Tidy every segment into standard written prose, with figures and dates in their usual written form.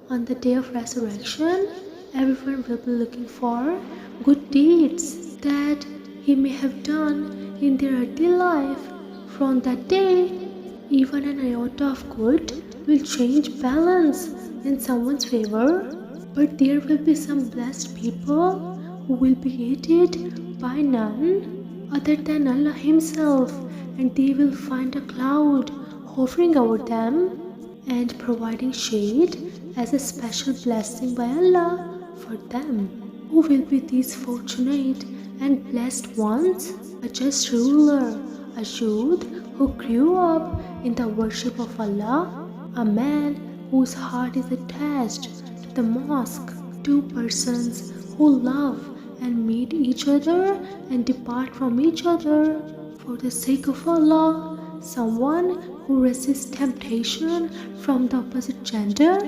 On the day of resurrection, everyone will be looking for good deeds that he may have done in their earthly life. From that day, even an iota of good will change balance in someone's favor. But there will be some blessed people who will be aided by none other than Allah Himself, and they will find a cloud hovering over them and providing shade as a special blessing by Allah for them. Who will be these fortunate and blessed ones? A just ruler, a youth who grew up in the worship of Allah, a man whose heart is attached to the mosque, two persons who love and meet each other and depart from each other for the sake of Allah, someone who resists temptation from the opposite gender.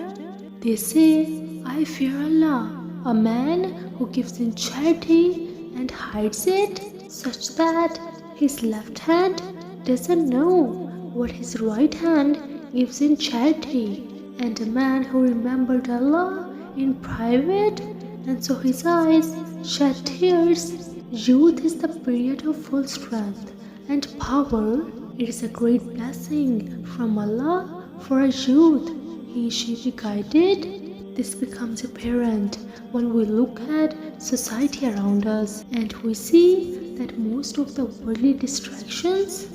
They say, I fear Allah, a man who gives in charity and hides it such that his left hand doesn't know what his right hand gives in charity, and a man who remembered Allah in private and so his eyes shed tears. Youth is the period of full strength and power. It is a great blessing from Allah for a youth. He should be guided. This becomes apparent when we look at society around us and we see that most of the worldly distractions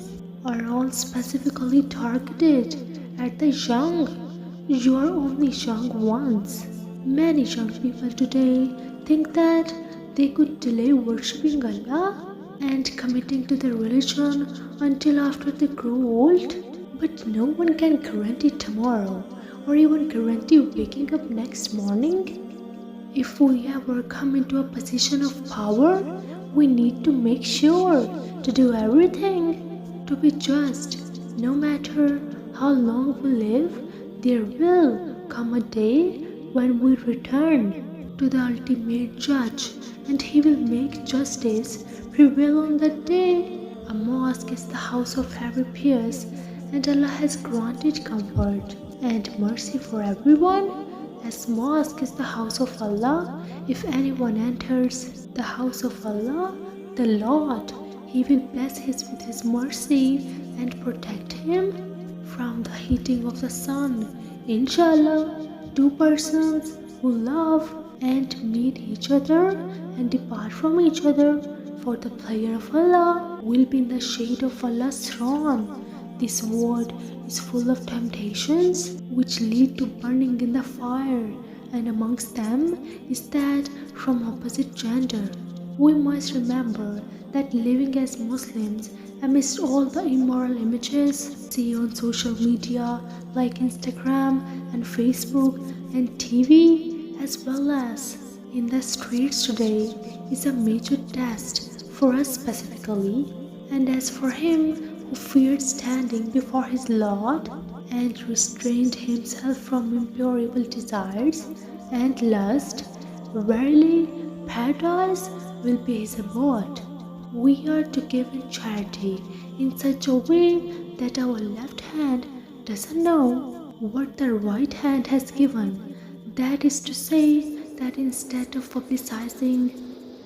are all specifically targeted at the young. You are only young once. Many young people today think that they could delay worshipping Allah and committing to the religion until after they grow old. But no one can guarantee tomorrow or even guarantee waking up next morning. If we ever come into a position of power, we need to make sure to do everything to be just. No matter how long we live, there will come a day when we return to the ultimate judge and he will make justice prevail on that day. A mosque is the house of every pious, and Allah has granted comfort and mercy for everyone. As mosque is the house of Allah, if anyone enters the house of Allah, the Lord, He will bless with His mercy and protect him from the heating of the sun. Inshallah, two persons who love and meet each other and depart from each other for the pleasure of Allah will be in the shade of Allah's throne. This world is full of temptations which lead to burning in the fire, and amongst them is that from opposite gender. We must remember that living as Muslims amidst all the immoral images see on social media like Instagram and Facebook and TV, as well as in the streets today, is a major test for us specifically. And as for him who feared standing before his Lord and restrained himself from impure evil desires and lust, verily paradise will be his abode. We are to give in charity in such a way that our left hand doesn't know what the right hand has given. That is to say that instead of publicizing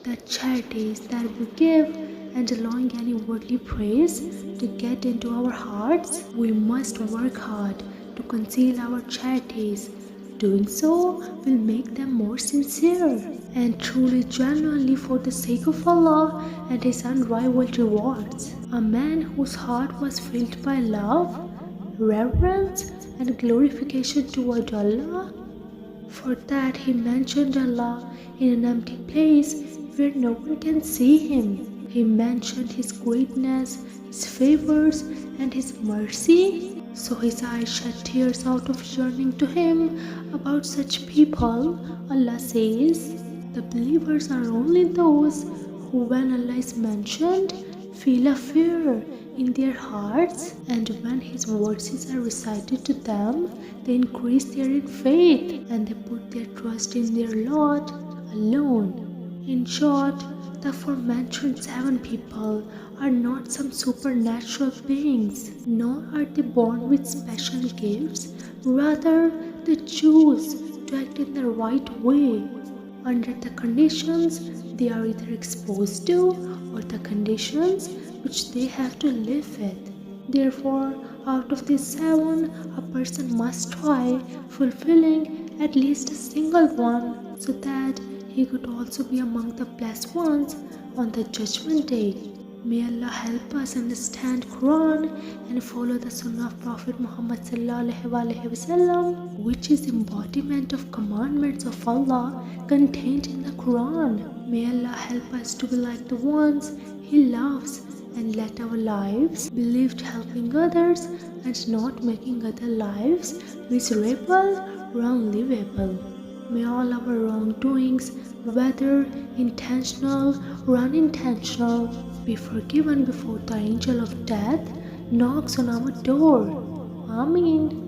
the charities that we give and allowing any worldly praise to get into our hearts, we must work hard to conceal our charities. Doing so will make them more sincere and truly genuinely for the sake of Allah and His unrivaled rewards. A man whose heart was filled by love, reverence and glorification toward Allah. For that he mentioned Allah in an empty place where no one can see Him. He mentioned His greatness, His favors and His mercy. So his eyes shed tears out of yearning to Him. About such people, Allah says, the believers are only those who, when Allah is mentioned, feel a fear in their hearts, and when His words are recited to them, they increase their faith and they put their trust in their Lord alone. In short, the aforementioned 7 people are not some supernatural beings, nor are they born with special gifts. Rather, they choose to act in the right way under the conditions they are either exposed to or the conditions which they have to live with. Therefore, out of these seven, a person must try fulfilling at least a single one so that he could also be among the blessed ones on the judgment day. May Allah help us understand Quran and follow the Sunnah of Prophet Muhammad ﷺ, which is embodiment of commandments of Allah contained in the Quran. May Allah help us to be like the ones He loves and let our lives be lived helping others and not making other lives miserable or unlivable. May all our wrongdoings, whether intentional or unintentional, be forgiven before the angel of death knocks on our door. Ameen.